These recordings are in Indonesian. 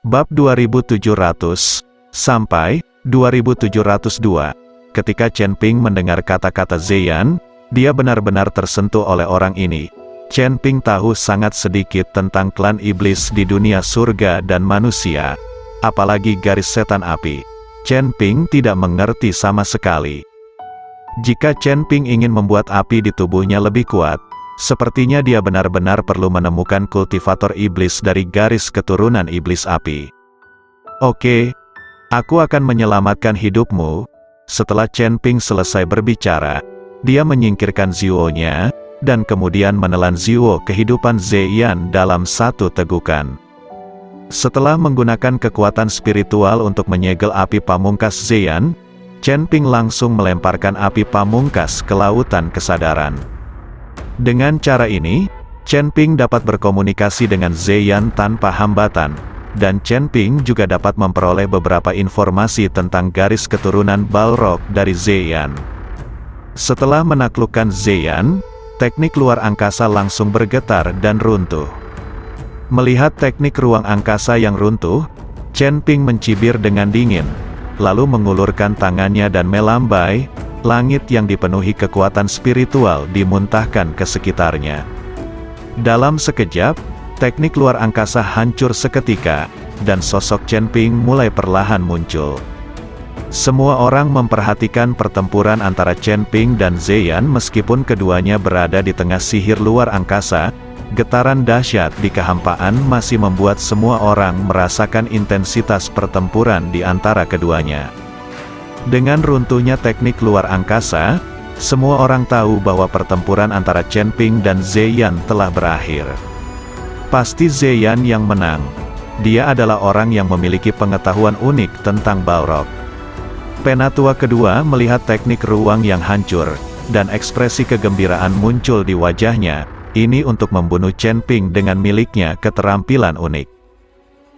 Bab 2700, sampai 2702. Ketika Chen Ping mendengar kata-kata Zeyan, dia benar-benar tersentuh oleh orang ini. Chen Ping tahu sangat sedikit tentang klan iblis di dunia surga dan manusia, apalagi garis setan api. Chen Ping tidak mengerti sama sekali. Jika Chen Ping ingin membuat api di tubuhnya lebih kuat, sepertinya dia benar-benar perlu menemukan kultivator iblis dari garis keturunan iblis api. Oke, aku akan menyelamatkan hidupmu. Setelah Chen Ping selesai berbicara, dia menyingkirkan Zhuo-nya, dan kemudian menelan Zhuo kehidupan Zeyan dalam satu tegukan. Setelah menggunakan kekuatan spiritual untuk menyegel api pamungkas Zeyan, Chen Ping langsung melemparkan api pamungkas ke lautan kesadaran. Dengan cara ini, Chen Ping dapat berkomunikasi dengan Zeyan tanpa hambatan, dan Chen Ping juga dapat memperoleh beberapa informasi tentang garis keturunan Balrog dari Zeyan. Setelah menaklukkan Zeyan, teknik luar angkasa langsung bergetar dan runtuh. Melihat teknik ruang angkasa yang runtuh, Chen Ping mencibir dengan dingin, lalu mengulurkan tangannya dan melambai. Langit yang dipenuhi kekuatan spiritual dimuntahkan ke sekitarnya. Dalam sekejap, teknik luar angkasa hancur seketika, dan sosok Chen Ping mulai perlahan muncul. Semua orang memperhatikan pertempuran antara Chen Ping dan Zeyan meskipun keduanya berada di tengah sihir luar angkasa. Getaran dahsyat di kehampaan masih membuat semua orang merasakan intensitas pertempuran di antara keduanya. Dengan runtuhnya teknik luar angkasa, semua orang tahu bahwa pertempuran antara Chen Ping dan Zeyan telah berakhir. Pasti Zeyan yang menang. Dia adalah orang yang memiliki pengetahuan unik tentang Balrog. Penatua kedua melihat teknik ruang yang hancur, dan ekspresi kegembiraan muncul di wajahnya. Ini untuk membunuh Chen Ping dengan miliknya keterampilan unik.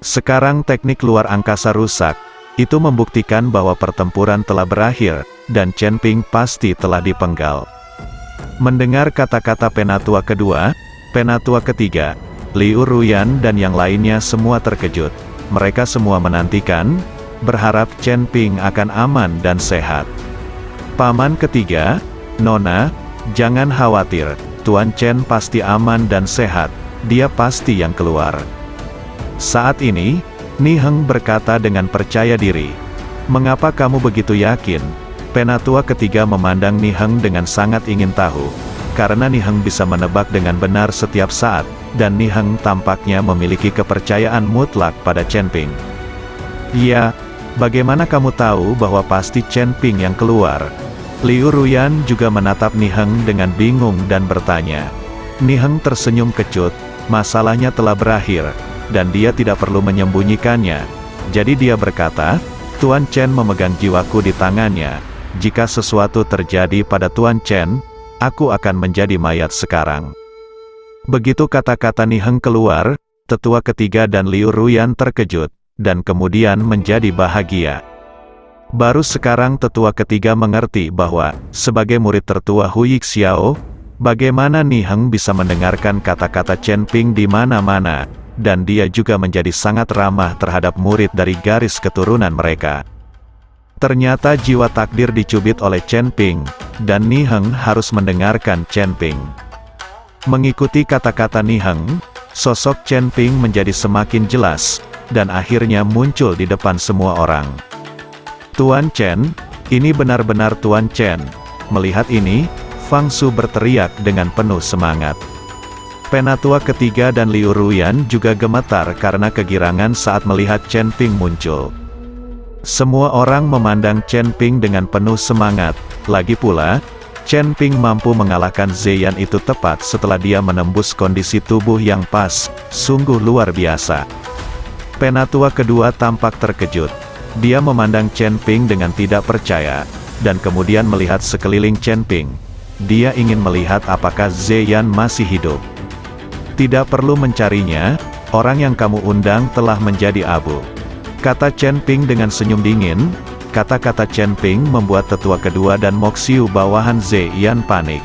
Sekarang teknik luar angkasa rusak. Itu membuktikan bahwa pertempuran telah berakhir, dan Chen Ping pasti telah dipenggal. Mendengar kata-kata penatua kedua, penatua ketiga, Liu Ruyan dan yang lainnya semua terkejut. Mereka semua menantikan, berharap Chen Ping akan aman dan sehat. Paman ketiga, Nona, jangan khawatir, Tuan Chen pasti aman dan sehat, dia pasti yang keluar. Saat ini, Ni Heng berkata dengan percaya diri. Mengapa kamu begitu yakin? Penatua ketiga memandang Ni Heng dengan sangat ingin tahu. Karena Ni Heng bisa menebak dengan benar setiap saat, dan Ni Heng tampaknya memiliki kepercayaan mutlak pada Chen Ping. Ya, bagaimana kamu tahu bahwa pasti Chen Ping yang keluar? Liu Ruyan juga menatap Ni Heng dengan bingung dan bertanya. Ni Heng tersenyum kecut, masalahnya telah berakhir, dan dia tidak perlu menyembunyikannya. Jadi dia berkata, Tuan Chen memegang jiwaku di tangannya. Jika sesuatu terjadi pada Tuan Chen, aku akan menjadi mayat sekarang. Begitu kata-kata Ni Heng keluar, tetua ketiga dan Liu Ruyan terkejut, dan kemudian menjadi bahagia. Baru sekarang tetua ketiga mengerti bahwa, sebagai murid tertua Hu Yixiao, bagaimana Ni Heng bisa mendengarkan kata-kata Chen Ping di mana-mana, dan dia juga menjadi sangat ramah terhadap murid dari garis keturunan mereka. Ternyata jiwa takdir dicubit oleh Chen Ping, dan Ni Heng harus mendengarkan Chen Ping. Mengikuti kata-kata Ni Heng, sosok Chen Ping menjadi semakin jelas, dan akhirnya muncul di depan semua orang. Tuan Chen, ini benar-benar Tuan Chen. Melihat ini, Fang Su berteriak dengan penuh semangat. Penatua ketiga dan Liu Ruyan juga gemetar karena kegirangan saat melihat Chen Ping muncul. Semua orang memandang Chen Ping dengan penuh semangat. Lagi pula, Chen Ping mampu mengalahkan Zeyan itu tepat setelah dia menembus kondisi tubuh yang pas, sungguh luar biasa. Penatua kedua tampak terkejut. Dia memandang Chen Ping dengan tidak percaya, dan kemudian melihat sekeliling Chen Ping. Dia ingin melihat apakah Zeyan masih hidup. Tidak perlu mencarinya, orang yang kamu undang telah menjadi abu. Kata Chen Ping dengan senyum dingin. Kata-kata Chen Ping membuat tetua kedua dan Moxiu bawahan Zeyan panik.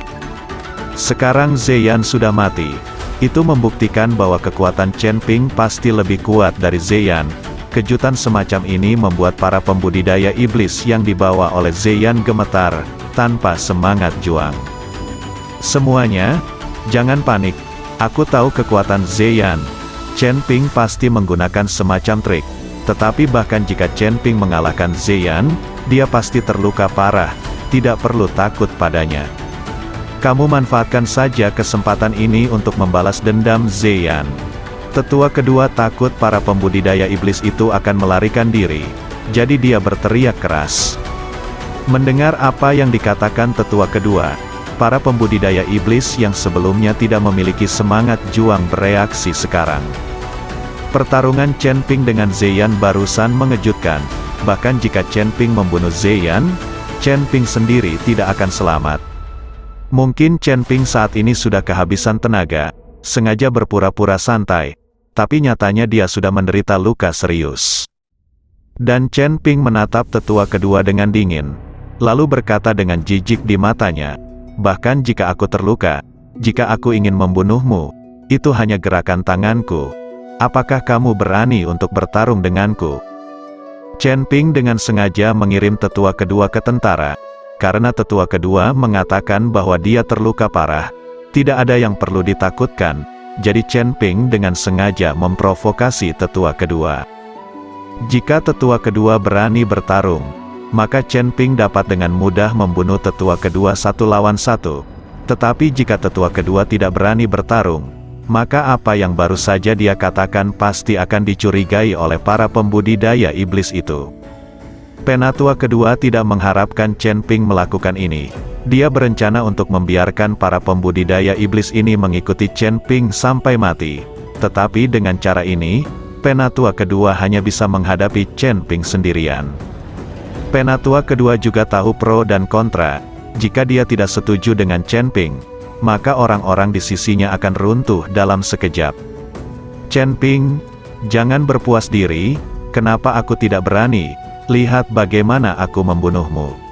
Sekarang Zeyan sudah mati. Itu membuktikan bahwa kekuatan Chen Ping pasti lebih kuat dari Zeyan, Kejutan semacam ini membuat para pembudidaya iblis yang dibawa oleh Zeyan gemetar, tanpa semangat juang. Semuanya, jangan panik. Aku tahu kekuatan Zeyan. Chen Ping pasti menggunakan semacam trik. Tetapi bahkan jika Chen Ping mengalahkan Zeyan, dia pasti terluka parah. Tidak perlu takut padanya. Kamu manfaatkan saja kesempatan ini untuk membalas dendam Zeyan. Tetua kedua takut para pembudidaya iblis itu akan melarikan diri. Jadi dia berteriak keras. Mendengar apa yang dikatakan tetua kedua, para pembudidaya iblis yang sebelumnya tidak memiliki semangat juang bereaksi sekarang. Pertarungan Chen Ping dengan Zeyan barusan mengejutkan. Bahkan jika Chen Ping membunuh Zeyan, Chen Ping sendiri tidak akan selamat. Mungkin Chen Ping saat ini sudah kehabisan tenaga, sengaja berpura-pura santai, tapi nyatanya dia sudah menderita luka serius. Dan Chen Ping menatap tetua kedua dengan dingin, lalu berkata dengan jijik di matanya, bahkan jika aku terluka, jika aku ingin membunuhmu, itu hanya gerakan tanganku. Apakah kamu berani untuk bertarung denganku? Chen Ping dengan sengaja mengirim tetua kedua ke tentara, karena tetua kedua mengatakan bahwa dia terluka parah, tidak ada yang perlu ditakutkan. Jadi Chen Ping dengan sengaja memprovokasi tetua kedua. Jika tetua kedua berani bertarung, maka Chen Ping dapat dengan mudah membunuh tetua kedua 1 lawan 1. Tetapi jika tetua kedua tidak berani bertarung, maka apa yang baru saja dia katakan pasti akan dicurigai oleh para pembudidaya iblis itu. Penatua kedua tidak mengharapkan Chen Ping melakukan ini. Dia berencana untuk membiarkan para pembudidaya iblis ini mengikuti Chen Ping sampai mati. Tetapi dengan cara ini, penatua kedua hanya bisa menghadapi Chen Ping sendirian. Penatua kedua juga tahu pro dan kontra. Jika dia tidak setuju dengan Chen Ping, maka orang-orang di sisinya akan runtuh dalam sekejap. Chen Ping, jangan berpuas diri. Kenapa aku tidak berani? Lihat bagaimana aku membunuhmu.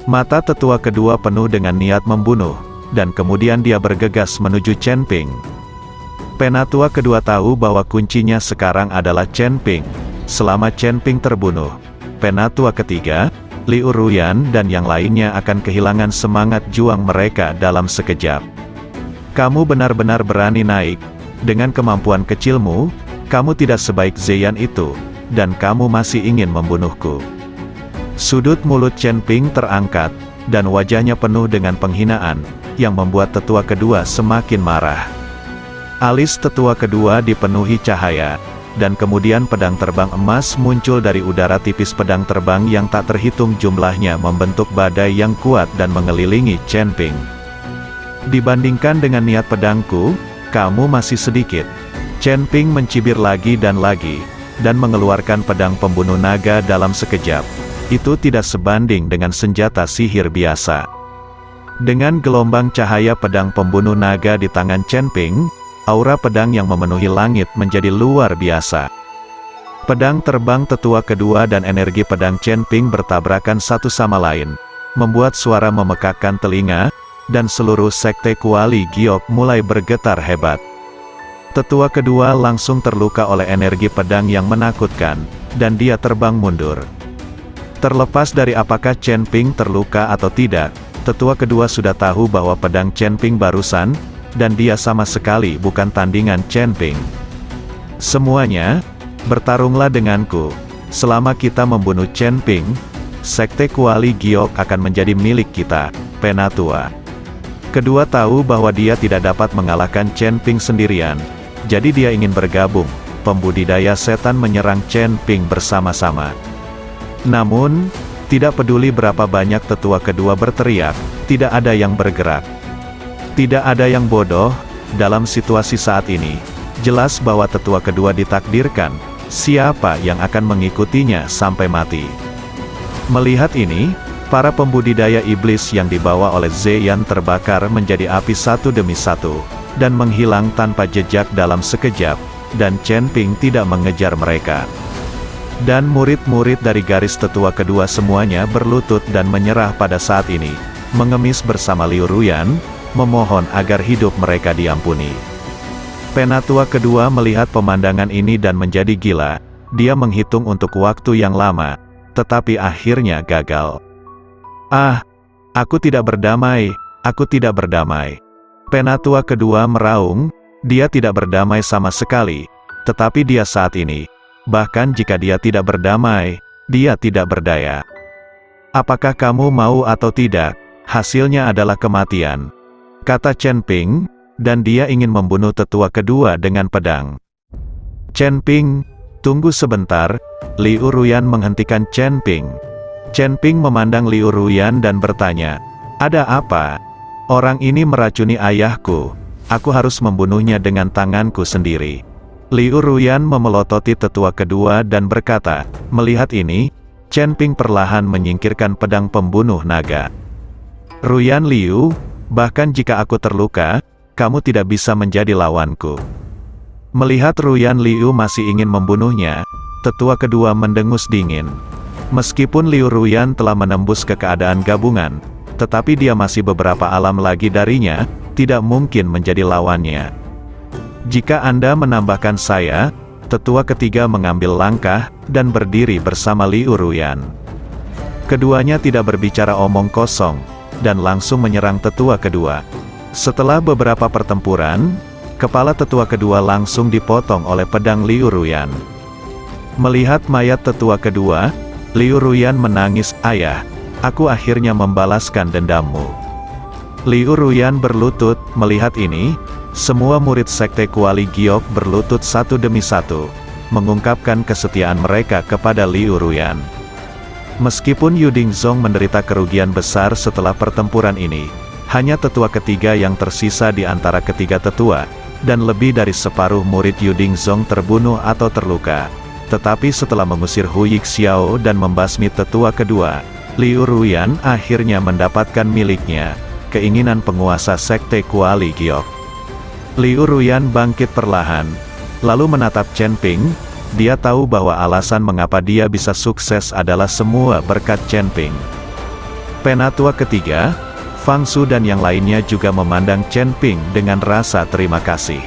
Mata tetua kedua penuh dengan niat membunuh, dan kemudian dia bergegas menuju Chen Ping. Penatua kedua tahu bahwa kuncinya sekarang adalah Chen Ping. Selama Chen Ping terbunuh, penatua ketiga, Liu Ruyan dan yang lainnya akan kehilangan semangat juang mereka dalam sekejap. Kamu benar-benar berani naik. Dengan kemampuan kecilmu, kamu tidak sebaik Zeyan itu, dan kamu masih ingin membunuhku. Sudut mulut Chen Ping terangkat, dan wajahnya penuh dengan penghinaan, yang membuat tetua kedua semakin marah. Alis tetua kedua dipenuhi cahaya, dan kemudian pedang terbang emas muncul dari udara tipis. Pedang terbang yang tak terhitung jumlahnya membentuk badai yang kuat dan mengelilingi Chen Ping. Dibandingkan dengan niat pedangku, kamu masih sedikit. Chen Ping mencibir lagi, dan mengeluarkan pedang pembunuh naga dalam sekejap. Itu tidak sebanding dengan senjata sihir biasa. Dengan gelombang cahaya pedang pembunuh naga di tangan Chen Ping, aura pedang yang memenuhi langit menjadi luar biasa. Pedang terbang tetua kedua dan energi pedang Chen Ping bertabrakan satu sama lain, membuat suara memekakkan telinga, dan seluruh sekte Kuali Giok mulai bergetar hebat. Tetua kedua langsung terluka oleh energi pedang yang menakutkan, dan dia terbang mundur. Terlepas dari apakah Chen Ping terluka atau tidak, tetua kedua sudah tahu bahwa pedang Chen Ping barusan, dan dia sama sekali bukan tandingan Chen Ping. Semuanya, bertarunglah denganku. Selama kita membunuh Chen Ping, sekte Kuali Giok akan menjadi milik kita, penatua. Kedua tahu bahwa dia tidak dapat mengalahkan Chen Ping sendirian, jadi dia ingin bergabung. Pembudidaya setan menyerang Chen Ping bersama-sama. Namun, tidak peduli berapa banyak tetua kedua berteriak, tidak ada yang bergerak. Tidak ada yang bodoh, dalam situasi saat ini. Jelas bahwa tetua kedua ditakdirkan, siapa yang akan mengikutinya sampai mati. Melihat ini, para pembudidaya iblis yang dibawa oleh Zeyan terbakar menjadi api satu demi satu, dan menghilang tanpa jejak dalam sekejap, dan Chen Ping tidak mengejar mereka. Dan murid-murid dari garis tetua kedua semuanya berlutut dan menyerah pada saat ini, mengemis bersama Liu Ruyan, memohon agar hidup mereka diampuni. Penatua kedua melihat pemandangan ini dan menjadi gila. dia menghitung untuk waktu yang lama, tetapi akhirnya gagal. "Ah, aku tidak berdamai, aku tidak berdamai." Penatua kedua meraung, dia tidak berdamai sama sekali, tetapi dia saat ini, bahkan jika dia tidak berdamai, dia tidak berdaya. "Apakah kamu mau atau tidak, hasilnya adalah kematian," kata Chen Ping, dan dia ingin membunuh tetua kedua dengan pedang. "Chen Ping, tunggu sebentar." Liu Ruyan menghentikan Chen Ping. Chen Ping memandang Liu Ruyan dan bertanya, "Ada apa? Orang ini meracuni ayahku. Aku harus membunuhnya dengan tanganku sendiri." Liu Ruyan memelototi tetua kedua dan berkata, "Melihat ini, Chen Ping perlahan menyingkirkan pedang pembunuh naga." "Ruyan Liu, bahkan jika aku terluka, kamu tidak bisa menjadi lawanku." Melihat Ruyan Liu masih ingin membunuhnya, tetua kedua mendengus dingin. Meskipun Liu Ruyan telah menembus ke keadaan gabungan, tetapi dia masih beberapa alam lagi darinya, tidak mungkin menjadi lawannya. "Jika Anda menambahkan saya," tetua ketiga mengambil langkah, dan berdiri bersama Liu Ruyan. Keduanya tidak berbicara omong kosong, dan langsung menyerang tetua kedua. Setelah beberapa pertempuran, kepala tetua kedua langsung dipotong oleh pedang Liu Ruyan. Melihat mayat tetua kedua, Liu Ruyan menangis, "Ayah, aku akhirnya membalaskan dendammu." Liu Ruyan berlutut. Melihat ini, semua murid sekte Kuali Giok berlutut satu demi satu, mengungkapkan kesetiaan mereka kepada Liu Ruyan. Meskipun Yudingzong menderita kerugian besar setelah pertempuran ini, hanya tetua ketiga yang tersisa di antara ketiga tetua, dan lebih dari separuh murid Yudingzong terbunuh atau terluka. Tetapi setelah mengusir Hu Yixiao dan membasmi tetua kedua, Liu Ruyan akhirnya mendapatkan miliknya, keinginan penguasa sekte Kuali Giok. Liu Ruyan bangkit perlahan, lalu menatap Chen Ping. Dia tahu bahwa alasan mengapa dia bisa sukses adalah semua berkat Chen Ping. Penatua ketiga, Fang Su dan yang lainnya juga memandang Chen Ping dengan rasa terima kasih.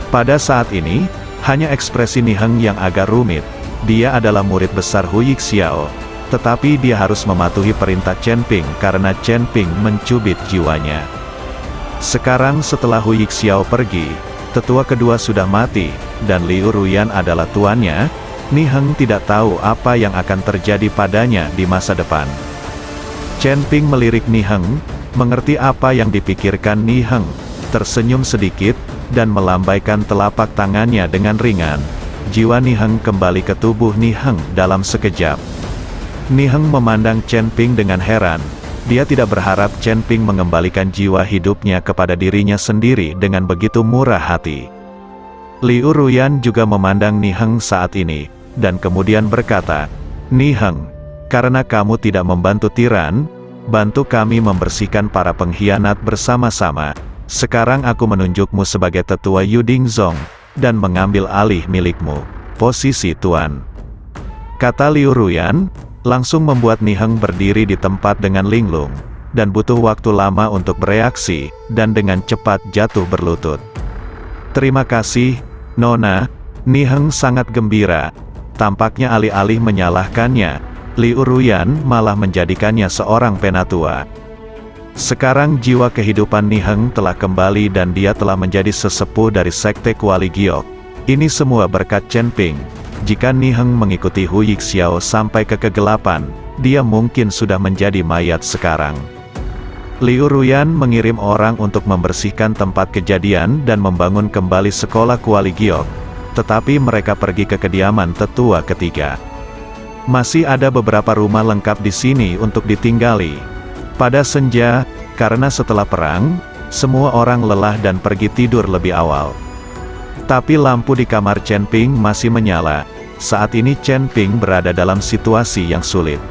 Pada saat ini, hanya ekspresi Ni Heng yang agak rumit. Dia adalah murid besar Hu Yixiao, tetapi dia harus mematuhi perintah Chen Ping karena Chen Ping mencubit jiwanya. Sekarang setelah Hu Yixiao pergi, tetua kedua sudah mati, dan Liu Ruyan adalah tuannya. Ni Heng tidak tahu apa yang akan terjadi padanya di masa depan. Chen Ping melirik Ni Heng, mengerti apa yang dipikirkan Ni Heng, tersenyum sedikit, dan melambaikan telapak tangannya dengan ringan. Jiwa Ni Heng kembali ke tubuh Ni Heng dalam sekejap. Ni Heng memandang Chen Ping dengan heran. Dia tidak berharap Chen Ping mengembalikan jiwa hidupnya kepada dirinya sendiri dengan begitu murah hati. Liu Ruyan juga memandang Ni Heng saat ini, dan kemudian berkata, "Ni Heng, karena kamu tidak membantu tiran, bantu kami membersihkan para pengkhianat bersama-sama. Sekarang aku menunjukmu sebagai tetua Yudingzong, dan mengambil alih milikmu, posisi tuan." Kata Liu Ruyan, langsung membuat Ni Heng berdiri di tempat dengan linglung, dan butuh waktu lama untuk bereaksi, dan dengan cepat jatuh berlutut. "Terima kasih, Nona." Ni Heng sangat gembira. Tampaknya alih-alih menyalahkannya, Liu Ruyan malah menjadikannya seorang penatua. Sekarang jiwa kehidupan Ni Heng telah kembali dan dia telah menjadi sesepuh dari sekte Kuali Giok. Ini semua berkat Chen Ping. Jika Ni Heng mengikuti Hu Yixiao sampai ke kegelapan, dia mungkin sudah menjadi mayat sekarang. Liu Ruyan mengirim orang untuk membersihkan tempat kejadian dan membangun kembali sekolah Kuali Giok, tetapi mereka pergi ke kediaman tetua ketiga. Masih ada beberapa rumah lengkap di sini untuk ditinggali. Pada senja, karena setelah perang, semua orang lelah dan pergi tidur lebih awal. Tapi lampu di kamar Chen Ping masih menyala. Saat ini Chen Ping berada dalam situasi yang sulit.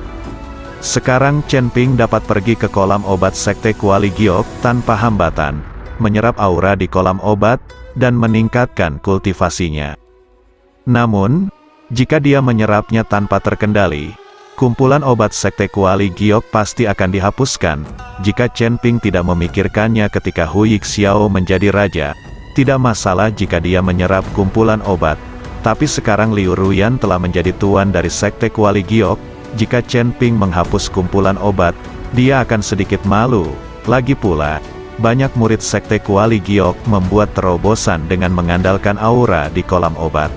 Sekarang Chen Ping dapat pergi ke kolam obat sekte Kuali Giok tanpa hambatan, menyerap aura di kolam obat, dan meningkatkan kultivasinya. Namun, jika dia menyerapnya tanpa terkendali, kumpulan obat sekte Kuali Giok pasti akan dihapuskan. Jika Chen Ping tidak memikirkannya ketika Hu Yixiao menjadi raja, tidak masalah jika dia menyerap kumpulan obat, Tapi sekarang Liu Ruyan telah menjadi tuan dari Sekte Kuali Giok, jika Chen Ping menghapus kumpulan obat, dia akan sedikit malu. Lagi pula, banyak murid Sekte Kuali Giok membuat terobosan dengan mengandalkan aura di kolam obat.